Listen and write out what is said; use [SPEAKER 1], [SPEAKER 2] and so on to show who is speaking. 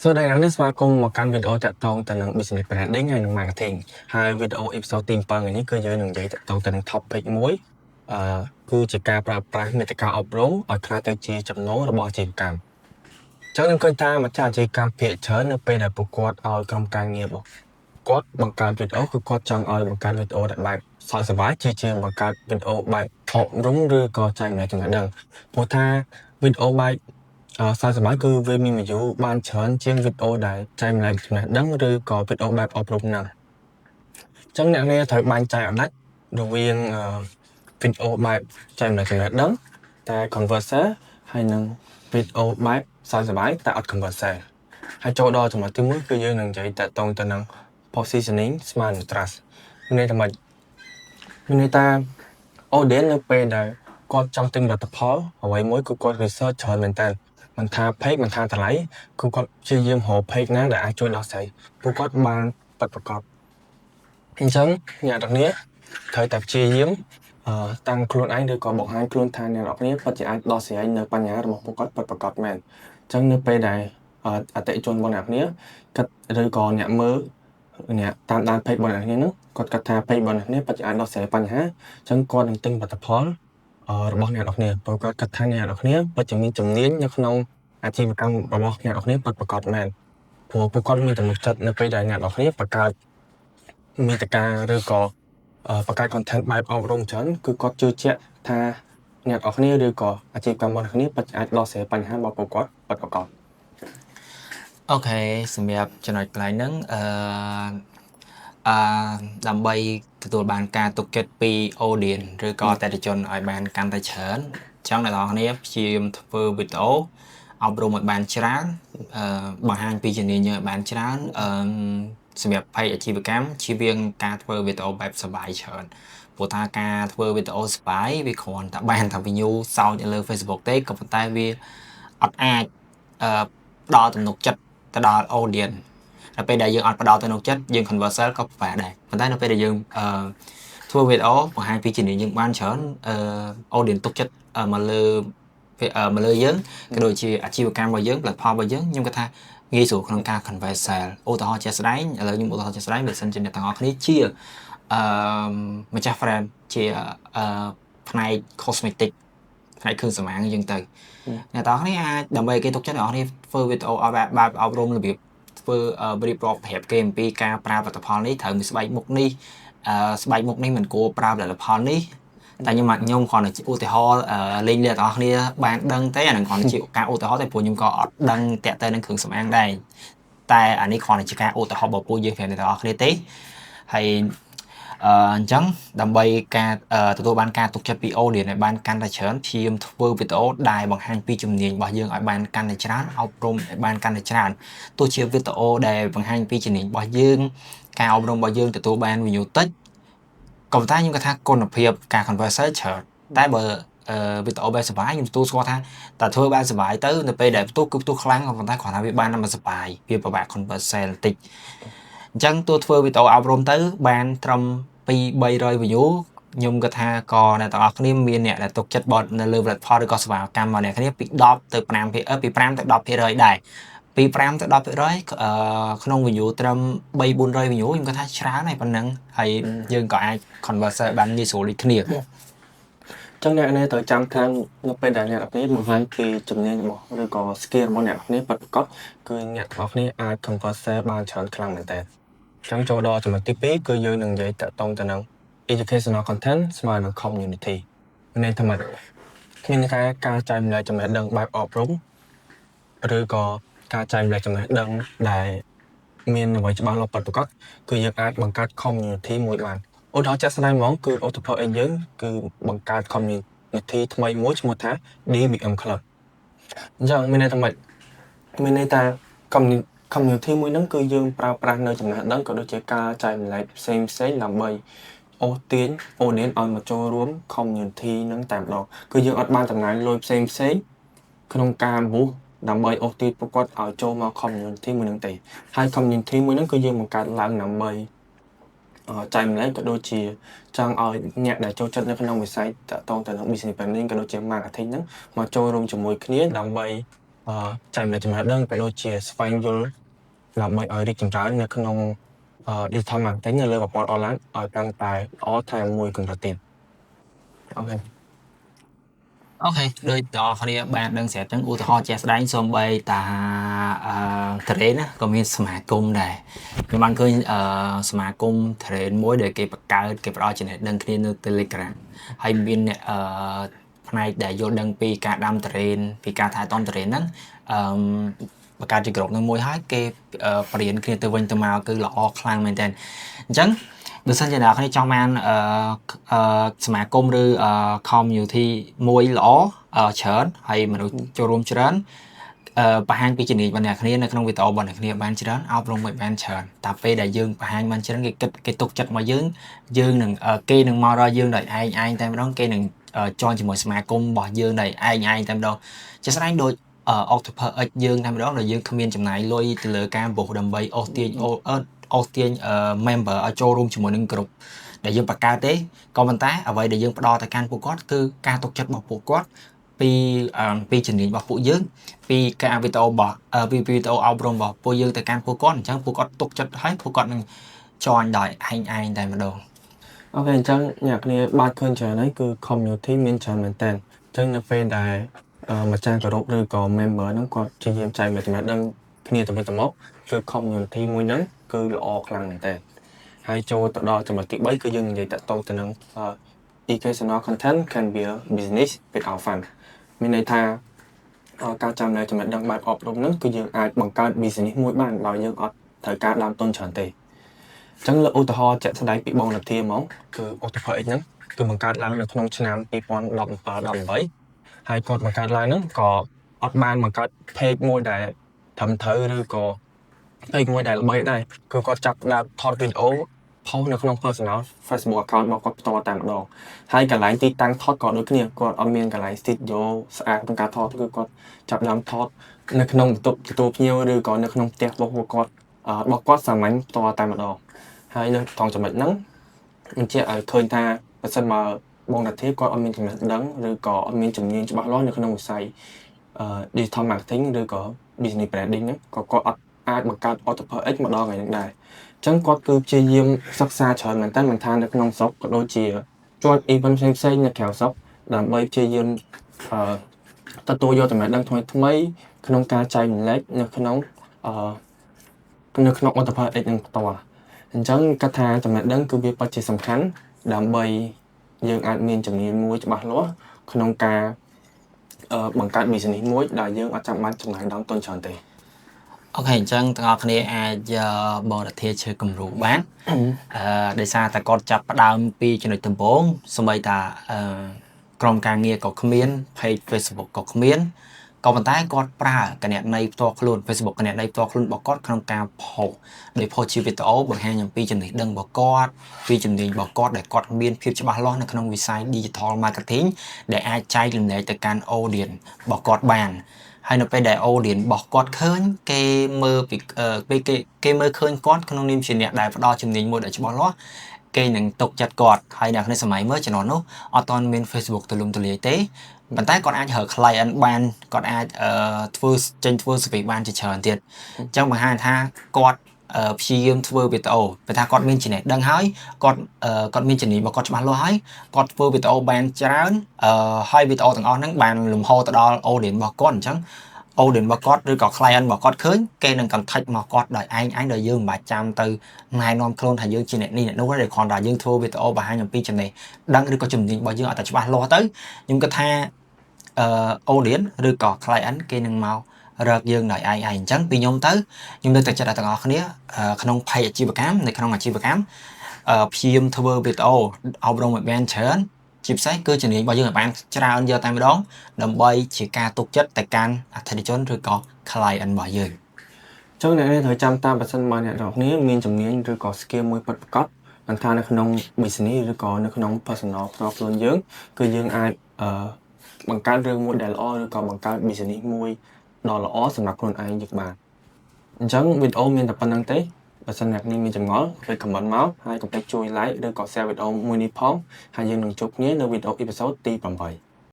[SPEAKER 1] សួស្តីអ្នកនាងស្វាគមន៍មកកាន់វីដេអូតាក់ទងទៅនឹង Business Branding ហើយនិង Marketing ហើយវីដេអូ episode ទី7ថ្ងៃនេះគឺយើងនឹងនិយាយតាក់ទងទៅនឹង topic មួយគឺជាការប្រើប្រាស់មាតិកាអប់រំឲ្យក្លាយទៅជាចំណូលរបស់អាជីវកម្មអញ្ចឹងនឹងឃើញថាម្ចាស់អាជីវកម្មភាគច្រើននៅពេលដែលពួកគាត់ឲ្យក្រុមការងាររបស់គាត់បង្កើតវីដេអូគឺគាត់ចង់ឲ្យបង្កើតវីដេអូដែលបែបសើចសប្បាយជាងបង្កើតវីដេអូបែបអប់រំឬក៏ចែករំលែកចំណេះដឹងព្រោះថាវីដេអូបែបសើចសប្បាយគឺវាមាន view បានច្រើនជាងវីដេអូដែលចែករំលែកចំណេះដឹងឬក៏វីដេអូបែបអប់រំហ្នឹងអញ្ចឹងអ្នកនាងត្រូវបែងចែកឲ្យដាច់រវាងវីដេអូបែបចែករំលែកចំណេះដឹងតែ converser ហើយនិងវីដេអូបែបសើចសប្បាយតែអត់ converser ហើយចូលដល់ចំណុចទី1គឺយើងនឹងនិយាយតាក់ទងទៅនឹង positioning smart and trust មានន័យថាម៉េចមានន័យថា audience នៅពេលដែលគាត់ចង់ទិញផលិតផលអ្វីមួយគឺគាត់ research ច្រើនមែនតើមិនថា page មិនថាតម្លៃគឺគាត់ព្យាយាមរក page ណាដែលអាចជួយដោះស្រាយពួកគាត់បានពិតប្រាកដអញ្ចឹងអ្នកទាំងនេះត្រូវតែព្យាយាមតាំងខ្លួនឯងឬក៏បង្ហាញខ្លួនថាអ្នកនរគ្នាពិតជាអាចដោះស្រាយនៅបញ្ហារបស់ពួកគាត់ពិតប្រាកដមែនអញ្ចឹងនៅពេលដែលអតិថិជនរបស់អ្នកគ្នាគិតឬក៏អ្នកមើលអ្នកតាមដាន page របស់អ្នកគ្នាហ្នឹងគាត់គិតថា page របស់អ្នកគ្នាពិតជាអាចដោះស្រាយបញ្ហាអញ្ចឹងគាត់នឹងទិញផលិតផលរបស់អ្នកនរគ្នាព្រោះគាត់គិតថាអ្នកនរគ្នាពិតជាមានជំនាញនៅក្នុងអាជីវកម្មរបស់អ្នកនរគ្នាពិតប្រាកដមែនព្រោះពួកគាត់មានទំនុកចិត្តនៅពេលដែលអ្នកនរគ្នាបង្កើតមាតិកាឬក៏បង្កើត content បែបអប់រំច្រើនគឺគាត់ជឿជាក់ថាអ្នកនរគ្នាឬក៏អាជីវកម្មរបស់អ្នកគ្នាពិតជាអាចដោះស្រាយបញ្ហារបស់ពួកគាត់ពិតប្រាកដ
[SPEAKER 2] អូខេសម្រាប់ចំណុចកន្លែងហ្នឹងដើម្បីទទួលបានការទុកចិត្តពី audience ឬក៏អតិថិជនឲ្យបានកាន់តែច្រើនអញ្ចឹងអ្នកនរគ្នាព្យាយាមធ្វើវីដេអូអប់រំឲ្យបានច្រើនបង្ហាញពីជំនាញយើងឲ្យបានច្រើនសម្រាប់ផ្នែកអាជីវកម្មជៀសវាងការធ្វើវីដេអូបែបសប្បាយច្រើនព្រោះថាការធ្វើវីដេអូសប្បាយវាគ្រាន់តែបានតែ view សោចនៅលើ Facebook ទេក៏ប៉ុន្តែវាអត់អាចផ្ដល់ទំនុកចិត្តទៅដល់ audience ដល់ពេលដែលយើងអត់ផ្ដល់ទំនុកចិត្តយើង conversion ក៏ពិបាកដែរប៉ុន្តែនៅពេលដែលយើងធ្វើវីដេអូបង្ហាញពីជំនាញយើងបានច្រើនaudience ទុកចិត្តមកលើយើងក៏ដូចជាអាជីវកម្មរបស់យើង platform របស់យើងខ្ញុំគិតថាងាយស្រួលក្នុងការ convert sale ឧទាហរណ៍ជាក់ស្ដែងឥឡូវខ្ញុំឧទាហរណ៍ជាក់ស្ដែងបើសិនជាអ្នកទាំងអស់គ្នាជាម្ចាស់ brand ជាផ្នែក cosmetic ផ្នែកគ្រឿងសម្អាងយើងទៅអ្នកទាំងអស់គ្នាអាចដើម្បីគេទុកចិត្តអ្នកទាំងអស់គ្នាធ្វើវីដេអូឲ្យបែបអប់រំរបៀបធ្វើរៀបរាប់ប្រាប់គេអំពីការប្រើផលិតផលនេះត្រូវមានស្បែកមុខនេះស្បែកមុខនេះមិនគួរប្រើផលិតផលនេះតែខ្ញុំគ្រាន់តែឧទាហរណ៍លេងអ្នកទាំងអស់គ្នាបានដឹងទេអានឹងគ្រាន់តែជាការឧទាហរណ៍តែព្រោះខ្ញុំក៏អត់ដឹងតាក់ទងនឹងគ្រឿងសម្អាងដែរតែអានេះគ្រាន់តែជាការឧទាហរណ៍របស់ពួកយើងប្រាប់អ្នកទាំងអស់គ្នាទេហើយអញ្ចឹងដើម្បីការទទួលបានការទុកចិត្តពី audience ឲ្យបានកាន់តែច្រើនព្យាយាមធ្វើវីដេអូដែលបង្ហាញពីជំនាញរបស់យើងឲ្យបានកាន់តែច្រើនអប់រំឲ្យបានកាន់តែច្រើនទោះជាវីដេអូដែលបង្ហាញពីជំនាញរបស់យើងការអប់រំរបស់យើងទទួលបាន view តិចក៏ប៉ុន្តែខ្ញុំគិតថាគុណភាពការ conversion ច្រើនតែបើវីដេអូបែបសប្បាយខ្ញុំទទួលស្គាល់ថាតែធ្វើបែបសប្បាយទៅនៅពេលដែលផ្ទុះគឺផ្ទុះខ្លាំងក៏ប៉ុន្តែគ្រាន់តែវាបានតែមិនសប្បាយវាពិបាក conversion បន្តិចអញ្ចឹងទោះធ្វើវីដេអូអប់រំទៅបានត្រឹម200-300 view ខ្ញុំគិតថាក៏អ្នកទាំងអស់គ្នាមានអ្នកដែលទុកចិត្តបត់នៅលើ platform ឬក៏សេវាកម្មរបស់អ្នកគ្នាពី10ទៅ5ពី5ទៅ10%ដែរពី5ទៅ10%ក្នុង view ត្រឹម300-400 view ខ្ញុំគិតថាច្រើនហើយប៉ុណ្ណឹងហើយយើងក៏អាច convert បានងាយស្រួលដូចគ្នា
[SPEAKER 1] ចឹងអ្នកនេះត្រូវចាំថានៅពេលដែលអ្នកនរគ្នាបង្ហាញពីជំនាញរបស់ឬក៏ skill របស់អ្នកនរគ្នាពិតប្រាកដគឺអ្នកទាំងអស់គ្នាអាច convert បានច្រើនខ្លាំងមែនតើចឹងចូលដល់ចំណុចទី2គឺយើងនឹងនិយាយតាក់ទងទៅនឹង educational content ស្មើនឹង community មានន័យថាម៉េចមានន័យថាការចែករំលែកចំណេះដឹងបែបអប់រំឬក៏ការចែករំលែកចំណេះដឹងដែលមានអ្វីច្បាស់លាស់ពិតប្រាកដគឺយើងអាចបង្កើត community មួយបានឧទាហរណ៍ជាក់ស្ដែងហ្មងគឺ Autopilot យើងគឺបង្កើត community ថ្មីមួយឈ្មោះថា DBM Club អញ្ចឹងមានន័យថាម៉េចមានន័យថា community មួយហ្នឹងគឺយើងប្រើប្រាស់នៅចំណេះដឹងក៏ដូចជាការចែករំលែកផ្សេងដើម្បីអូសទាញ audience ឲ្យមកចូលរួម community ហ្នឹងតែម្ដងគឺយើងអត់បានចំណាយលុយផ្សេងក្នុងការ move ដើម្បីអូសទាញពួកគាត់ឲ្យចូលមក community មួយហ្នឹងទេហើយ community មួយហ្នឹងគឺយើងបង្កើតឡើងដើម្បីចែករំលែកក៏ដូចជាចង់ឲ្យអ្នកដែលចូលចិត្តនៅក្នុងវិស័យតាក់ទងទៅនឹង business planning ក៏ដូចជា marketing ហ្នឹងមកចូលរួមជាមួយគ្នាដើម្បី ចែកចំណេះដឹងក៏ដូចជាស្វែងយល់ដើម្បីឲ្យរីកចម្រើននៅក្នុងdigital marketing នៅលើប្រព័ន្ធអនឡាញឲ្យកាន់តែល្អថែមមួយកម្រិតទៀតអូខេ
[SPEAKER 2] អូខេដូចតគ្នាបានដឹងស្រាប់ចឹងឧទាហរណ៍ជាក់ស្ដែងសូម្បីតាtrade ណាក៏មានសមាគមដែរខ្ញុំបានឃើញសមាគម trade មួយដែលគេបង្កើតគេផ្ដល់ចំណេះដឹងគ្នានៅ Telegram ហើយមានអ្នកផ្នែកដែលយល់ដឹងពីការដាំ trade ពីការថែទាំ trade ហ្នឹងបង្កើតជាក្រុមនឹងមួយហើយគេបរៀនគ្នាទៅវិញទៅមកគឺល្អខ្លាំងមែនតើអញ្ចឹងបើសិនជាអ្នកគ្នាចង់បានសមាគមឬcommunity មួយល្អច្រើនហើយមនុស្សចូលរួមច្រើនបង្ហាញពីជំនាញរបស់អ្នកគ្នានៅក្នុងវីដេអូរបស់អ្នកគ្នាបានច្រើនអប់រំឲ្យបានច្រើនតែពេលដែលយើងបង្ហាញបានច្រើនគេទុកចិត្តមកយើងនឹងគេនឹងមករកយើងដោយឯងតែម្ដងគេនឹងjoinជាមួយសមាគមរបស់យើងដោយឯងតែម្ដងជាក់ស្ដែងដូច Octopus X យើងតែម្ដងដែលយើងគ្មានចំណាយលុយទៅលើការបុកដើម្បីអូសទាញ member ឲ្យចូលរួមជាមួយនឹងក្រុមដែលយើងបង្កើតទេក៏ប៉ុន្តែអ្វីដែលយើងផ្ដល់ទៅកាន់ពួកគាត់គឺការទុកចិត្តរបស់ពួកគាត់ពីជំនាញរបស់ពួកយើងពីការវីដេអូរបស់ពីវីដេអូអប់រំរបស់ពួកយើងទៅកាន់ពួកគាត់អញ្ចឹងពួកគាត់ទុកចិត្តហើយពួកគាត់នឹង join ដោយឯងតែម្ដង
[SPEAKER 1] អូខេអញ្ចឹងអ្នកគ្នាបានឃើញច្រើនហើយគឺ community មានច្រើនមែនតើអញ្ចឹងនៅពេលដែលម្ចាស់គោរពឬក៏ member ហ្នឹងគាត់ជាយាមចែកមកចំណេះដឹងគ្នាទៅវិញទៅមកគឺ community មួយហ្នឹងគឺល្អខ្លាំងមែនតើហើយចូលទៅដល់ចំណុចទី3គឺយើងនិយាយតាក់ទងទៅនឹង educational content can be a business without fun មានន័យថាការចាំនៅចំណេះដឹងបែបអប់រំហ្នឹងគឺយើងអាចបង្កើត business មួយបានដោយយើងអត់ត្រូវការដើមទុនច្រើនទេអញ្ចឹងលើឧទាហរណ៍ជាក់ស្ដែងពីបងនាធាហ្មងគឺ Octopus X ហ្នឹងគឺបង្កើតឡើងនៅក្នុងឆ្នាំ2017-18ហើយគាត់បង្កើតឡើងហ្នឹងក៏អត់បានបង្កើត page មួយដែលត្រឹមត្រូវឬក៏ page មួយដែលល្បីដែរគឺគាត់ចាប់ដើមថតវីដេអូផុសនៅក្នុង personal Facebook account របស់គាត់ផ្ទាល់តែម្ដងហើយកន្លែងទីតាំងថតក៏ដូចគ្នាគាត់អត់មានកន្លែង studio ស្អាតក្នុងការថតគឺគាត់ចាប់ដើមថតនៅក្នុងបន្ទប់ទទួលភ្ញៀវឬក៏នៅក្នុងផ្ទះរបស់គាត់សាមញ្ញផ្ទាល់តែម្ដងហើយនៅក្នុងចំណុចហ្នឹងបញ្ជាក់ឲ្យឃើញថាបើសិនមកបងនាធាគាត់អត់មានចំណេះដឹងឬក៏អត់មានជំនាញច្បាស់លាស់នៅក្នុងវិស័យdigital marketing ឬក៏ business branding ហ្នឹងក៏គាត់អត់អាចបង្កើត Octopus X ម្ដងហ្នឹងដែរអញ្ចឹងគាត់គឺព្យាយាមសិក្សាច្រើនមែនតើមិនថានៅក្នុងស្រុកក៏ដូចជាជាប់ event ផ្សេងៗនៅក្រៅស្រុកដើម្បីព្យាយាមទទួលយកចំណេះដឹងថ្មីក្នុងការចែករំលែកនៅក្នុងOctopus X នឹងផ្ទាល់អញ្ចឹងគាត់ថាចំណេះដឹងគឺវាពិតជាសំខាន់ដើម្បីយើងអាចមានជំនាញមួយច្បាស់លាស់ក្នុងការបង្កើត business មួយដែលយើងអត់ចាំបាច់ចំណាយដើមទុនច្រើនទេ
[SPEAKER 2] អូខេអញ្ចឹងទាំងអស់គ្នាអាចបរិធាជើគំរូបានដោយសារតែគាត់ចាប់ផ្ដើមពីចំណុចដំបូងសម្បីតាក្រុមការងារក៏គ្មាន page Facebook ក៏គ្មានក៏ប៉ុន្តែគាត់ប្រើគណនីផ្ទាល់ខ្លួន Facebook គណនីផ្ទាល់ខ្លួនរបស់គាត់ក្នុងការផុសដោយផុសជាវីដេអូបង្ហាញអំពីចំណេះដឹងរបស់គាត់ពីជំនាញរបស់គាត់ដែលគាត់មានភាពច្បាស់លាស់នៅក្នុងវិស័យ digital marketing ដែលអាចចែករំលែកទៅកាន់ audience របស់គាត់បានហើយនៅពេលដែល audience របស់គាត់ឃើញគេមើលពីគេមើលឃើញគាត់ក្នុងនាមជាអ្នកដែលផ្ដល់ជំនាញមួយដែលច្បាស់លាស់គេនឹងទុកចិត្តគាត់ហើយអ្នកនេះសម័យមើលជំនាន់នោះអត់ទាន់មាន Facebook ទូលំទូលាយទេប៉ុន្តែគាត់អាចរក client បានគាត់អាចធ្វើ service បានជាច្រើនទៀតអញ្ចឹងបង្ហាញថាគាត់ព្យាយាមធ្វើវីដេអូពេលថាគាត់មានចំណេះដឹងហើយគាត់មានជំនាញរបស់គាត់ច្បាស់លាស់ហើយគាត់ធ្វើវីដេអូបានច្រើនហើយវីដេអូទាំងអស់ហ្នឹងបានលំហទៅដល់ audience របស់គាត់អញ្ចឹង audience របស់គាត់ឬក៏ client របស់គាត់ឃើញគេនឹង contact មកគាត់ដោយឯងដោយយើងមិនបាច់ចាំទៅណែនាំខ្លួនថាយើងជាអ្នកនេះអ្នកនោះទេគ្រាន់តែយើងធ្វើវីដេអូបង្ហាញអំពីចំណេះដឹងឬក៏ជំនាញរបស់យើងឲ្យតែច្បាស់លាស់ទៅខ្ញុំគិតថាaudience ឬក៏ client គេនឹងមករកយើងដោយឯងអញ្ចឹងពីខ្ញុំទៅខ្ញុំលើកទឹកចិត្តដល់ទាំងអស់គ្នាក្នុង page អាជីវកម្មនៅក្នុងអាជីវកម្មព្យាយាមធ្វើវីដេអូអប់រំឲ្យបានច្រើនជាពិសេសគឺជំនាញរបស់យើងឲ្យបានច្រើនយកតែម្ដងដើម្បីជាការទុកចិត្តទៅកាន់អតិថិជនឬក៏ client របស់យើង
[SPEAKER 1] អញ្ចឹងអ្នកត្រូវចាំតាមបើសិនមកអ្នកនរគ្នាមានជំនាញឬក៏ skill មួយពិតប្រាកដមិនថានៅក្នុង business ឬក៏នៅក្នុង personal ផ្ទាល់ខ្លួនយើងគឺយើងអាចបង្កើតរឿងមួយដែលល្អឬក៏បង្កើត business មួយដ៏ល្អសម្រាប់ខ្លួនឯងយើងបានអញ្ចឹងវីដេអូមានតែប៉ុណ្្នឹងទេបើសិនអ្នកមានចម្ងល់ជួយ comment មកហើយកុំភ្លេចជួយ like ឬក៏ share វីដេអូមួយនេះផងហើយយើងនឹងជួបគ្នានៅវីដេអូ episode ទី8